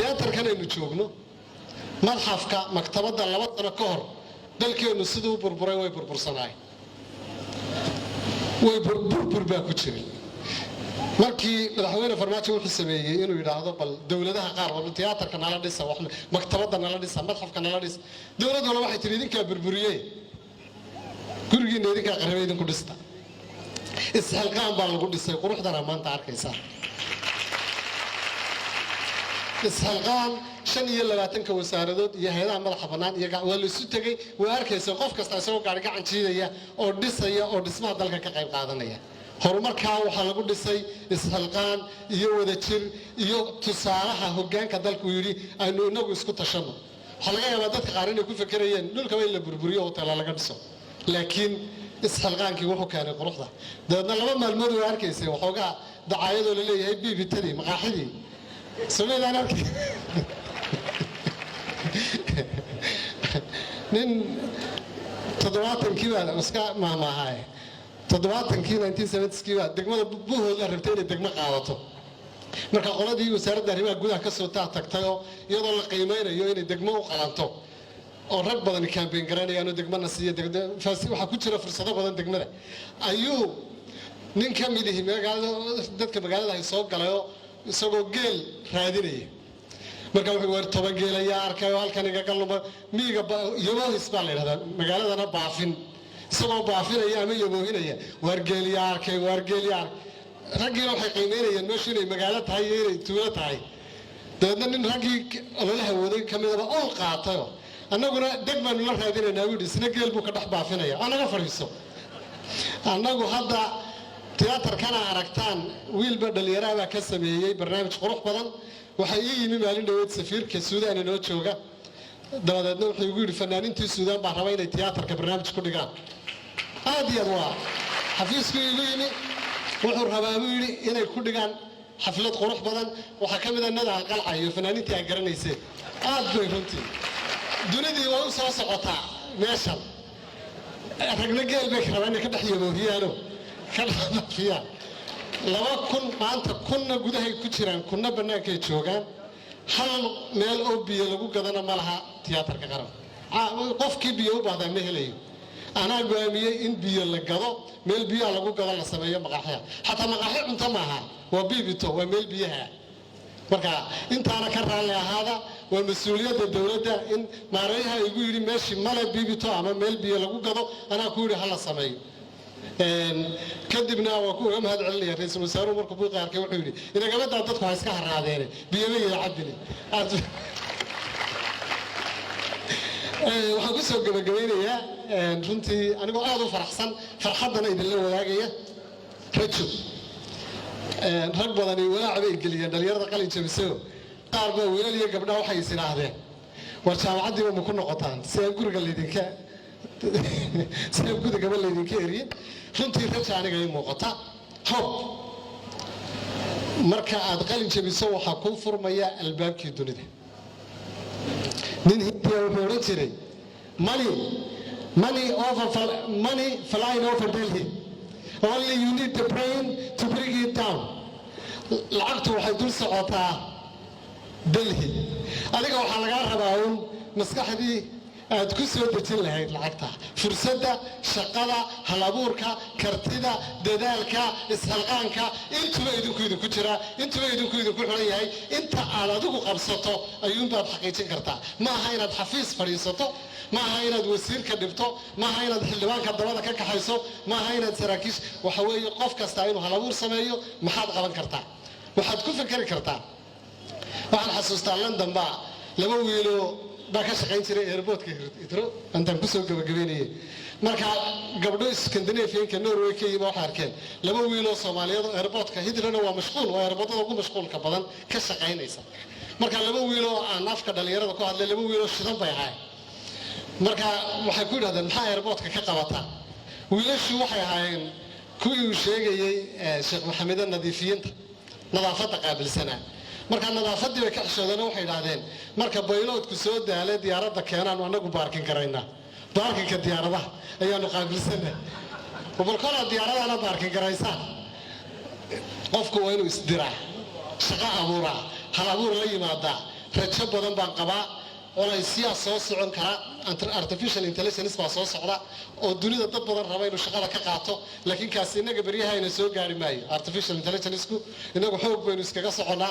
تياتر كان نجوجنو متحف مكتبة اللبط أنا كهر dalkii uu sidoo burburay way burbursanaay way burbur baa ku jiray markii madaxweyne farmaajo wuxuu sameeyay inuu yiraahdo bal dawladaha qaar oo tiyaatarka nala dhisa wax maktabada nala dhisa madxafka nala dhisa dawladuna waxay tiri idinka burburiyay gurigiina idinka qarabay idinku dhista ishalqaan baa lagu dhisay quruxdana maanta arkaysaa ishalqaan 25 wasaaradood iyo hay'adaha madaxa banaan iyo waa la isu tagay waa arkaysaa qof kasta isagoo gaari gacan jiidaya oo dhisaya oo dhismaha dalka ka qayb qaadanaya horumarka waxa lagu dhisay ishalqaan iyo wadajir iyo tusaalaha hoggaanka dalku yiri aynu inagu isku tashano waxa laga yaabaa dadka qaar inay ku fikirayeen dhulka way la burburiyo oo tala laga dhiso laakiin ishalqaankii wuxuu keenay quruxda dadna laba maalmood way arkaysaa waxoogaa dacaayado la leeyahay biibitadii maqaaxidii سمعنا أنا نين تدوات كذا مسكا ما هاي تدوات كذا 1970 كذا دقمة بوه اللي ربتين دقمة قاعدته مركا قلادي وسارد داريما جودها كسرتها تكتايو يضل القيمين يوين دقمة وقلانتو أو رب بدن كان بين جراني أنا دقمة نسية دقمة فاسي وحكوتشرا فرصة بدن دقمة أيوه نين كمله ما قال دتك بقال له يسوق قالوا isagoo geel raadinaya marka wuxuu war toban geel ayaa arkay halkan iga galno miiga yaboohis baa la yiraahdaa magaaladana baafin isagoo baafinaya ama yaboohinaya war geel yaa arkay raggiina waxay qiimeynayaan meesha inay magaalo tahay iyo inay tuulo tahay dadna nin raggii ololaha waday kamidaba oo qaatayo annaguna deg baan la raadinaynaa wiil isna geel buu ka dhex baafinaya anaga fariiso annagu hadda تياتر كان عرقتان ويل بدل يرى كسمية برنامج قروح بدن وحقيقي من مالين دوت سفير كسودان إنه تشوجا ده نوع يقول فنانين في السودان بحرمين التياتر كبرنامج كل جان هذه أنواع حفيز كي يقولني وحور هبابيلي إنه كل جان حفلات قروح بدن وحكم إذا ندى قلعة فنانين تيجرني يصير هذا فهمتي دوني دي وصاص قطع ماشل رجل جال بكرة كده حيوه كان فيها لو ما أنت كنا جودها كتيران كنا بناك يشوفان هل مال أو بيا لو قدرنا مالها تياتر كقرن قف كي بيو بعد مهلي أنا قوامي إن بيا لقضاء مال بيا لو قدرنا سمية مقاحية حتى مقاحية أنت معها وبيبتو ومال بيها مركا أنت أنا كرر على هذا والمسؤولية الدولة إن ما رأيها يقول ماشي مال بيبتو أما مال بيا لو قدرنا أنا أقول هلا سمية كذبنا وكون هذا عليه رئيس المسار ومركب قارك وحولي إذا قبلت أن تدخل عسكر هذين بيمي يعدني وحقول سوق جميلة جنتي أنا بقول فرحسن فرحضنا إذا اللي ولاقيه رجل ربنا ولا عبيد قليل دليل قال يجمسوا قارب ولا لي قبلنا وحي يصير هذا ورشام عدي ومكون نقطان سيقول قال لي ذيك سيقول قبل لي ذيك يرين runtii rajaan ay muuqata hab marka aad qalin jabiso waxa ku furmaya albaabkii dunida nin hindiya wuxuu oran jiray money flying over Delhi only you need the brain to bring it down lacagtu waxay dul socotaa Delhi adiga waxa laga rabaa maskaxdii aad ku soo dejin lahayd lacagta fursada shaqada halabuurka kartida dadaalka ishalqaanka intuba idinku jira intuba idinku xiran yahay inta aad adigu qabsato ayuun baad xaqiijin kartaa ma aha inaad xafiis fadhiisato ma aha inaad wasiirka dhibto ma aha inaad xildhibaanka dabada ka kaxayso ma aha inaad saraakiish waxa weeye qof kasta inuu halabuur sameeyo maxaad qaban kartaa waxaad ku fikri kartaa waxaan xasuustaa London baa laba wiilo baka shaqayn jiray airportka Heathrow antaan ku soo gabagabeynay marka gabdho Scandinavian-ka Norway ka yimid waxa arkeen laba wiil oo Soomaaliyeed oo airportka Heathrow waa mashquul waa airportada ugu mashquulka badan ka shaqaynaysa marka laba wiil oo aan afka dhalinyarada ku hadlay laba wiil oo shidan bay ahaayeen marka waxay ku yiraahdeen maxaa airportka ka qabataa wiilashu waxay ahaayeen kuwii uu sheegayay Sheekh Maxamed nadiifiyiinta nadaafada qaabilsanaa marka nadaafadii way ka xishoodeen waxay yiraahdeen marka bayloodku soo daalay diyaaradda keenaan anagu baarkin karayna baarkinka diyaaradaha ayaanu qaabilsanaa وبالكل الديارات أنا باركين كرايسان قفكوا وينو إصدراء شقاء أبورا هل أبور لي ماذا rajo badan baan qabaa وليسيا صوص عن كرا artificial intelligence ما صوص علا والدنيا تطبق الرماين وشغلة كقاطو لكن كاسينا قبريها ينسوق قاري ماي artificial intelligence كو إنه حب بينسك قص عنا